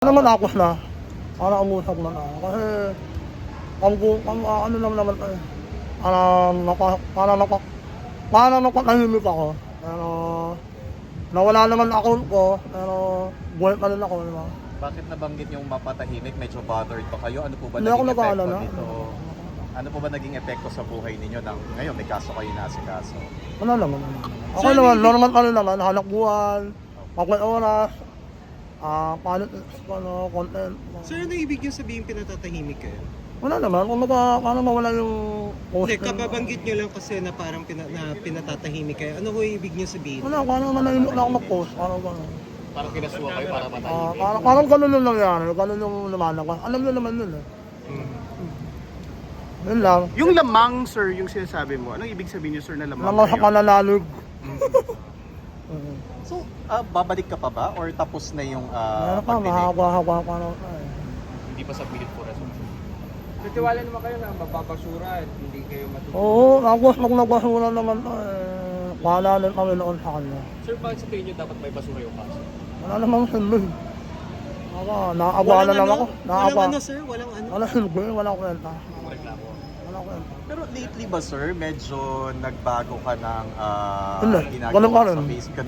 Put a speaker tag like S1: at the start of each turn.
S1: naman ako na, para umusap na ako. Kasi, ano naman naman tayo, para napatahimik ako. Pero, nawala naman account ko, pero buhay pa rin ako, di ba?
S2: Bakit nabanggit yung mapatahimik? Medyo bothered ba kayo? Ano po ba
S1: Hindi ako
S2: naging epekto
S1: nag-aalala.
S2: nito? Ano po ba naging epekto sa buhay ninyo nang ngayon may kaso kayo inaasikaso?
S1: Wala naman. Ako naman, normal pa rin naman, hanap buwan, pagkat oras, content.
S3: Sir, ano ibig nyo sabihin pinatatahimik kayo?
S1: Wala naman, kung paano mawala yung post.
S3: Hindi, kababanggit nyo lang kasi na parang pinatatahimik kayo. Ano ko ibig nyo sabihin?
S1: Wala, paano manahimik na ako mag-post, parang gano'n.
S2: Parang kinasuha kayo para matahimik?
S1: Parang gano'n yung nangyari, gano'n yung lumanan ko. Alam nyo naman yun eh. Yun lang.
S4: Yung lamang, sir, yung sinasabi mo, anong ibig sabihin niyo, sir, na lamang?
S1: Naman sa pananalig.
S2: So, babalik ka pa ba? Or tapos na yung
S1: Meron pa,
S2: pagdinig?
S1: mahaba-haba pa na.
S2: Hindi pa submitted for resolution?
S5: Nagtiwala naman kayo na mababasura at hindi kayo matutulog.
S1: Oo, tapos pag nagbasura naman to, wala rin kami noon sa kanya.
S5: Sir, bakit sa tingin nyo dapat may basura yung kaso?
S1: Wala namang silbi. Nakakabala naman ako.
S3: Walang ano, sir? Walang ano?
S1: Wala silbi, wala kwenta.
S2: Reklamo.
S1: Wala kwenta.
S2: Pero lately ba, sir, medyo nagbago ka ng
S1: Hindi, ganun pa
S2: ginagawa
S1: rin.
S2: sa Facebook?